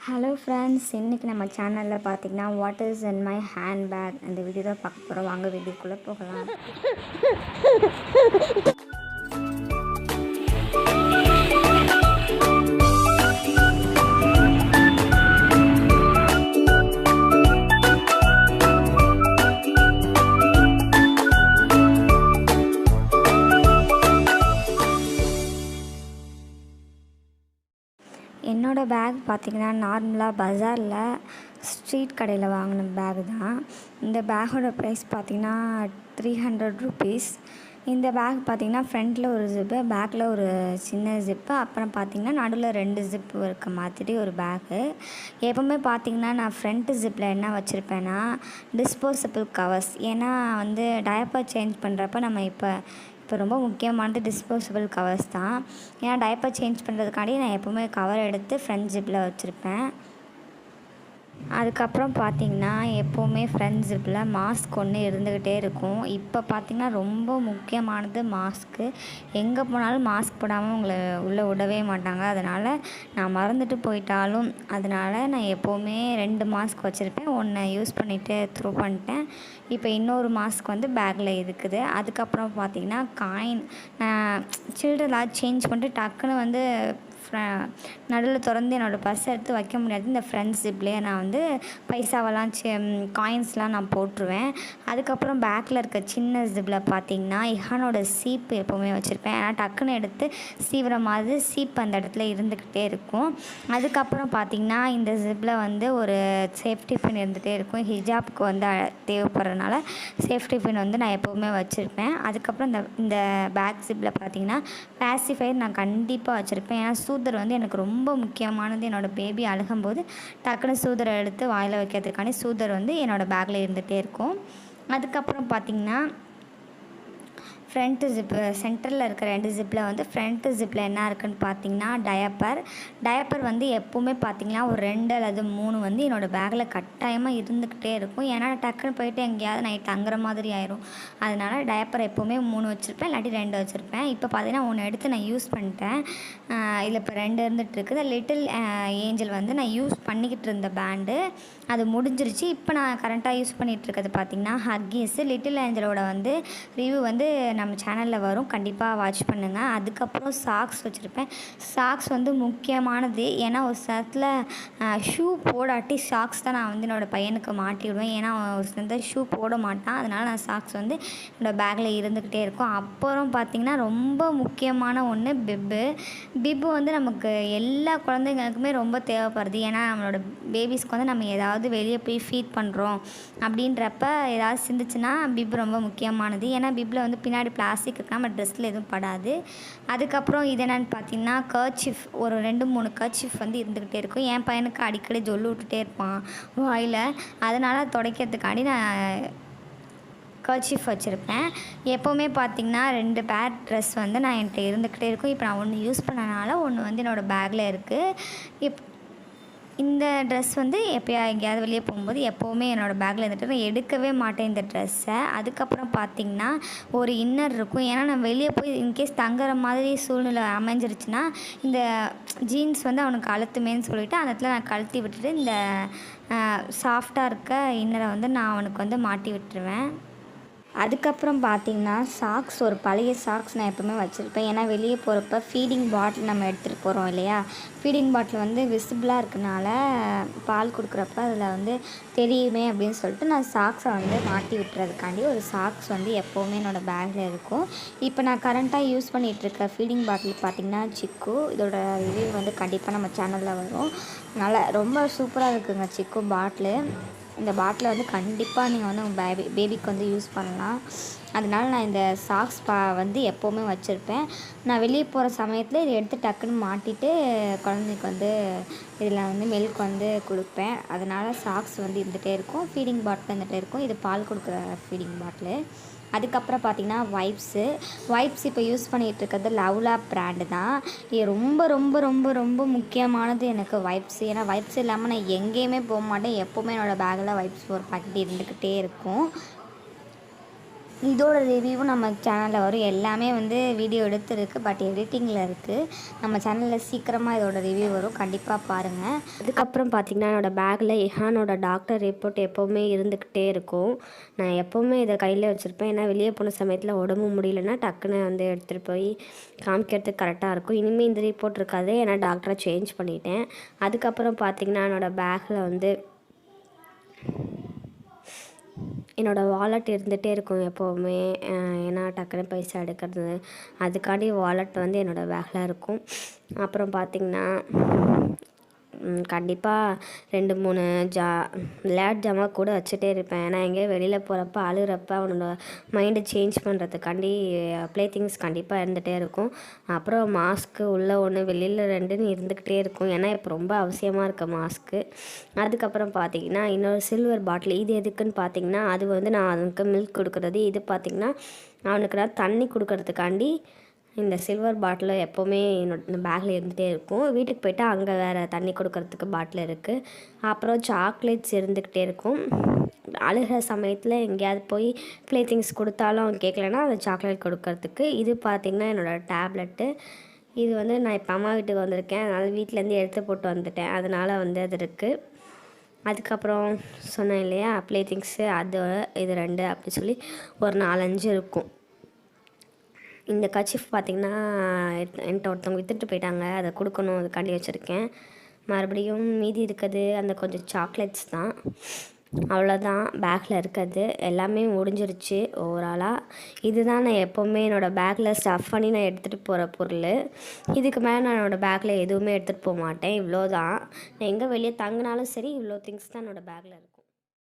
Hello friends, இன்றைக்கி நம்ம சேனலில் பார்த்திங்கன்னா what is in my handbag அந்த வீடியோ தான் பார்க்க போகிறோம். வாங்க வீடியோக்குள்ளே போகலாம். என்னோடய பேக் பார்த்திங்கன்னா நார்மலாக பஜாரில் ஸ்ட்ரீட் கடையில் வாங்கின பேகு தான். இந்த பேக்கோட ப்ரைஸ் பார்த்திங்கன்னா 300 rupees. இந்த பேக் பார்த்திங்கன்னா ஃப்ரண்ட்டில் ஒரு ஜிப்பு, பேக்கில் ஒரு சின்ன ஜிப்பு, அப்புறம் பார்த்திங்கன்னா நடுவில் 2 ஜிப்பு இருக்க மாதிரி ஒரு பேக்கு. எப்போவுமே பார்த்திங்கன்னா நான் ஃப்ரண்ட்டு ஜிப்பில் என்ன வச்சுருப்பேன்னா டிஸ்போசபிள் கவர்ஸ். ஏன்னா டயப்பர் சேஞ்ச் பண்ணுறப்ப நம்ம இப்போ ரொம்ப முக்கியமானது டிஸ்போசபிள் கவர்ஸ் தான். ஏன்னா டயப்பர் சேஞ்ச் பண்ணுறதுக்காண்டி நான் எப்போவுமே கவர் எடுத்து ஃப்ரண்ட் ஜிப்பில் வச்சுருப்பேன். அதுக்கப்புறம் பார்த்திங்கன்னா எப்போவுமே ஃப்ரண்ட் ஜிப்பில் மாஸ்க் ஒன்று இருந்துக்கிட்டே இருக்கும். இப்போ பார்த்திங்கன்னா ரொம்ப முக்கியமானது மாஸ்க்கு. எங்கே போனாலும் மாஸ்க் போடாமல் உங்களை உள்ளே விடவே மாட்டாங்க. அதனால் நான் மறந்துட்டு போயிட்டாலும் நான் எப்போவுமே 2 மாஸ்க் வச்சுருப்பேன். ஒன்று யூஸ் பண்ணிவிட்டு த்ரோ பண்ணிட்டேன். இப்போ இன்னொரு மாஸ்க் பேக்கில் இருக்குது. அதுக்கப்புறம் பார்த்திங்கன்னா காயின் சில்ட்ரெல்லாம் சேஞ்ச் பண்ணிட்டு டக்குன்னு நடுவில் திறந்து என்னோடய பர்ஸ் எடுத்து வைக்க முடியாது. இந்த ஃப்ரண்ட் ஜிப்லேயே நான் பைசாவெல்லாம் காயின்ஸ்லாம் நான் போட்டுருவேன். அதுக்கப்புறம் பேக்கில் இருக்க சின்ன ஜிப்பில் பார்த்திங்கன்னா இஹானோட சீப்பு எப்போவுமே வச்சுருப்பேன். ஏன்னா டக்குன்னு எடுத்து சீவுற மாதிரி சீப் அந்த இடத்துல இருந்துக்கிட்டே இருக்கும். அதுக்கப்புறம் பார்த்திங்கன்னா இந்த ஜிப்பில் ஒரு சேஃப்டி பின் இருந்துகிட்டே இருக்கும். ஹிஜாப்க்கு தேவைப்படுறதுனால சேஃப்டி பின் நான் எப்போவுமே வச்சுருப்பேன். அதுக்கப்புறம் இந்த பேக் ஜிப்பில் பார்த்திங்கன்னா பேசிஃபையர் நான் கண்டிப்பாக வச்சுருப்பேன். ஏன்னா சூதர் எனக்கு ரொம்ப முக்கியமானது. என்னோடய பேபி அழுகும்போது டக்குன்னு சூதரை எடுத்து வாயில் வைக்கிறதுக்காண்டி சூதர் என்னோடய பேக்கில் இருந்துகிட்டே இருக்கும். அதுக்கப்புறம் பார்த்திங்கன்னா ஃப்ரண்ட்டு ஜிப்பு சென்டரில் இருக்க 2 ஜிப்பில் ஃப்ரண்ட்டு ஜிப்பில் என்ன இருக்குதுன்னு பார்த்திங்கன்னா டயப்பர் எப்போவுமே பார்த்திங்கன்னா ஒரு 2 அல்லது 3 என்னோடய பேக்கில் கட்டாயமாக இருந்துக்கிட்டே இருக்கும். ஏன்னா டக்குன்னு போயிட்டு எங்கேயாவது நைட் தங்குற மாதிரி ஆயிரும். அதனால் டயப்பர் எப்போவுமே 3 வச்சுருப்பேன், இல்லாட்டி 2 வச்சுருப்பேன். இப்போ பார்த்திங்கன்னா 1 எடுத்து நான் யூஸ் பண்ணிட்டேன். இதில் இப்போ 2 இருந்துகிட்ருக்குது. லிட்டில் ஏஞ்சல் நான் யூஸ் பண்ணிக்கிட்டு இருந்த பேண்டு அது முடிஞ்சிருச்சு. இப்போ நான் கரண்ட்டாக யூஸ் பண்ணிகிட்ருக்கிறது பார்த்திங்கன்னா ஹக்கீஸு. லிட்டில் ஏஞ்சலோட ரிவ்யூ நம்ம சேனலில் வரும், கண்டிப்பாக வாட்ச் பண்ணுங்கள். அதுக்கப்புறம் சாக்ஸ் வச்சுருப்பேன். சாக்ஸ் முக்கியமானது. ஏன்னா ஒரு சத்தில் ஷூ போடாட்டி சாக்ஸ் தான் நான் என்னோடய பையனுக்கு மாட்டி விடுவேன். ஏன்னா ஒரு சிலர் ஷூ போட மாட்டான். அதனால் நான் சாக்ஸ் என்னோடய பேக்கில் இருந்துக்கிட்டே இருக்கும். அப்புறம் பார்த்திங்கன்னா ரொம்ப முக்கியமான ஒன்று பிப்பு நமக்கு எல்லா குழந்தைங்களுக்குமே ரொம்ப தேவைப்படுது. ஏன்னா நம்மளோட பேபிஸ்க்கு நம்ம ஏதாவது வெளியே போய் ஃபீட் பண்ணுறோம் அப்படின்றப்ப ஏதாவது சிந்துச்சுன்னா பிப்பு ரொம்ப முக்கியமானது. ஏன்னா பிப்பில் பின்னாடி பிளாஸ்டிக் இருக்கா, நம்ம ட்ரெஸ்ஸில் எதுவும் படாது. அதுக்கப்புறம் இது என்னென்னு பார்த்தீங்கன்னா கர்ச்சிஃப், ஒரு 2-3 கர்ச்சிஃப் இருந்துக்கிட்டே இருக்கும். என் பையனுக்கு அடிக்கடி ஜொல்லு விட்டுட்டே இருப்பான் வாயில். அதனால் துடைக்கிறதுக்காண்டி நான் கர்ச்சிஃப் வச்சுருப்பேன். எப்போவுமே பார்த்திங்கன்னா 2 பேர் ட்ரெஸ் நான் என்கிட்ட இருந்துக்கிட்டே இருக்கும். இப்போ நான் ஒன்று யூஸ் பண்ணனால ஒன்று என்னோடய பேக்கில் இருக்குது. இந்த ட்ரெஸ் எப்போயா எங்கேயாவது வெளியே போகும்போது எப்போவுமே என்னோடய பேக்கில் இருந்துட்டு நான் எடுக்கவே மாட்டேன் இந்த ட்ரெஸ்ஸை. அதுக்கப்புறம் பார்த்திங்கன்னா ஒரு இன்னர் இருக்கும். ஏன்னா நான் வெளியே போய் இன்கேஸ் தங்குற மாதிரி சூழ்நிலை அமைஞ்சிருச்சுன்னா இந்த ஜீன்ஸ் அவனுக்கு அழுத்துமேன்னு சொல்லிவிட்டு அந்த இடத்துல நான் கழட்டி விட்டுட்டு இந்த சாஃப்டாக இருக்க இன்னரை நான் அவனுக்கு மாட்டி விட்டுருவேன். அதுக்கப்புறம் பார்த்திங்கன்னா சாக்ஸ், ஒரு பழைய சாக்ஸ் நான் எப்போவுமே வச்சுருப்பேன். ஏன்னா வெளியே போகிறப்ப ஃபீடிங் பாட்டில் நம்ம எடுத்துகிட்டு போகிறோம் இல்லையா, ஃபீடிங் பாட்டில் விசிபிளாக இருக்கனால பால் கொடுக்குறப்ப அதில் தெரியுமே அப்படின்னு சொல்லிட்டு நான் சாக்ஸை மாட்டி விட்டுறதுக்காண்டி ஒரு சாக்ஸ் எப்போவுமே என்னோடய பேக்கில் இருக்கும். இப்போ நான் கரண்ட்டாக யூஸ் பண்ணிகிட்ருக்க ஃபீடிங் பாட்டில் பார்த்திங்கன்னா சிக்கு. இதோட ரிவ்யூ கண்டிப்பாக நம்ம சேனலில் வரும். நல்லா ரொம்ப சூப்பராக இருக்குங்க சிக்கு பாட்டிலு. இந்த பாட்டிலை கண்டிப்பாக நீங்கள் உங்கள் பேபிக்கு யூஸ் பண்ணலாம். அதனால் நான் இந்த சாக்ஸ் எப்போவுமே வச்சுருப்பேன். நான் வெளியே போகிற சமயத்தில் இதை எடுத்து டக்குன்னு மாட்டிட்டு குழந்தைக்கு இதில் மில்க் கொடுப்பேன். அதனால் சாக்ஸ் இருந்துகிட்டே இருக்கும். ஃபீடிங் பாட்டில் இருந்துகிட்டே இருக்கும். இது பால் கொடுக்குற ஃபீடிங் பாட்டிலு. அதுக்கப்புறம் பார்த்திங்கன்னா வைப்ஸ் இப்போ யூஸ் பண்ணிகிட்டு இருக்கிறது லவ்லாப் பிராண்டு தான். இது ரொம்ப ரொம்ப ரொம்ப ரொம்ப முக்கியமானது எனக்கு வைப்ஸ். ஏன்னா வைப்ஸ் இல்லாமல் நான் எங்கேயுமே போக மாட்டேன். எப்போவுமே என்னோடய பேக்கில் வைப்ஸ் ஒரு பாக்கெட் இருந்துக்கிட்டே இருக்கும். இதோட ரிவ்யூவும் நம்ம சேனலில் வரும். எல்லாமே வந்து வீடியோ எடுத்துருக்கு, பட் எடிட்டிங்கில் இருக்குது. நம்ம சேனலில் சீக்கிரமாக இதோட ரிவ்யூ வரும், கண்டிப்பாக பாருங்கள். அதுக்கப்புறம் பார்த்திங்கன்னா என்னோடய பேக்கில் எஹானோட டாக்டர் ரிப்போர்ட் எப்போவுமே இருந்துக்கிட்டே இருக்கும். நான் எப்போவுமே இதை கையில் வச்சுருப்பேன். ஏன்னா வெளியே போன சமயத்தில் உடம்பு முடியலன்னா டக்குன்னு வந்து எடுத்துகிட்டு போய் காமிக்கிறதுக்கு கரெக்டாக இருக்கும். இனிமேல் இந்த ரிப்போர்ட் இருக்காது, ஏன்னா டாக்டரை சேஞ்ச் பண்ணிட்டேன். அதுக்கப்புறம் பார்த்திங்கன்னா என்னோடய பேக்கில் வந்து என்னோடய வாலெட் இருந்துகிட்டே இருக்கும் எப்போவுமே. ஏன்னா டக்குன்னு பைசா எடுக்கிறது, அதுக்காண்டி வாலெட் வந்து என்னோடய பேக்கில் இருக்கும். அப்புறம் பார்த்திங்கன்னா கண்டிப்பாக 2-3 விளையாட்டு ஜாமா கூட வச்சுட்டே இருப்பேன். ஏன்னா எங்கேயோ வெளியில் போகிறப்ப அழுகிறப்ப அவனோட மைண்டை சேஞ்ச் பண்ணுறதுக்காண்டி ப்ளே திங்ஸ் கண்டிப்பாக இருந்துகிட்டே இருக்கும். அப்புறம் மாஸ்க்கு உள்ளே 1 வெளியில் 2ன்னு இருந்துக்கிட்டே இருக்கும். ஏன்னா இப்போ ரொம்ப அவசியமாக இருக்குது மாஸ்க்கு. அதுக்கப்புறம் பார்த்திங்கன்னா இன்னொரு சில்வர் பாட்டில். இது எதுக்குன்னு பார்த்திங்கன்னா அது வந்து நான் அவனுக்கு மில்க் கொடுக்குறது. இது பார்த்திங்கன்னா அவனுக்கு நான் தண்ணி கொடுக்கறதுக்காண்டி இந்த சில்வர் பாட்டில் எப்போவுமே என்னோட பேக்கில் இருந்துகிட்டே இருக்கும். வீட்டுக்கு போய்ட்டு அங்கே வேறு தண்ணி கொடுக்கறதுக்கு பாட்டில் இருக்குது. அப்புறம் சாக்லேட்ஸ் இருந்துக்கிட்டே இருக்கும். அழுகிற சமயத்தில் எங்கேயாவது போய் ப்ளே திங்ஸ் கொடுத்தாலும் அவன் கேட்கலன்னா அந்த சாக்லேட் கொடுக்கறதுக்கு. இது பார்த்திங்கன்னா என்னோடய டேப்லெட்டு. இது வந்து நான் இப்போ அம்மா வீட்டுக்கு வந்திருக்கேன், அதனால் வீட்டிலேருந்து எடுத்து போட்டு வந்துட்டேன், அதனால் வந்து அது இருக்குது. அதுக்கப்புறம் சொன்னேன் இல்லையா ப்ளே திங்ஸு, அது இது 2 அப்படி சொல்லி ஒரு 4-5 இருக்கும். இந்த கர்ச்சீஃப் பார்த்திங்கன்னா என்கிட்ட ஒருத்தவங்க விற்றுட்டு போயிட்டாங்க, அதை கொடுக்கணும், அதுக்காண்டி வச்சுருக்கேன். மறுபடியும் மீதி இருக்கிறது அந்த கொஞ்சம் சாக்லேட்ஸ் தான். அவ்வளோதான் பேக்கில் இருக்கிறது, எல்லாமே முடிஞ்சிருச்சு ஓவராலாக. இதுதான் நான் எப்போவுமே என்னோடய பேக்கில் ஸ்டஃப் பண்ணி நான் எடுத்துகிட்டு போகிற பொருள். இதுக்கு மேலே நான் என்னோடய பேக்கில் எதுவுமே எடுத்துகிட்டு போக மாட்டேன். இவ்வளோ தான். நான் எங்கே வெளியே தங்கினாலும் சரி, இவ்வளோ திங்ஸ் தான் என்னோடய பேக்கில் இருக்குது.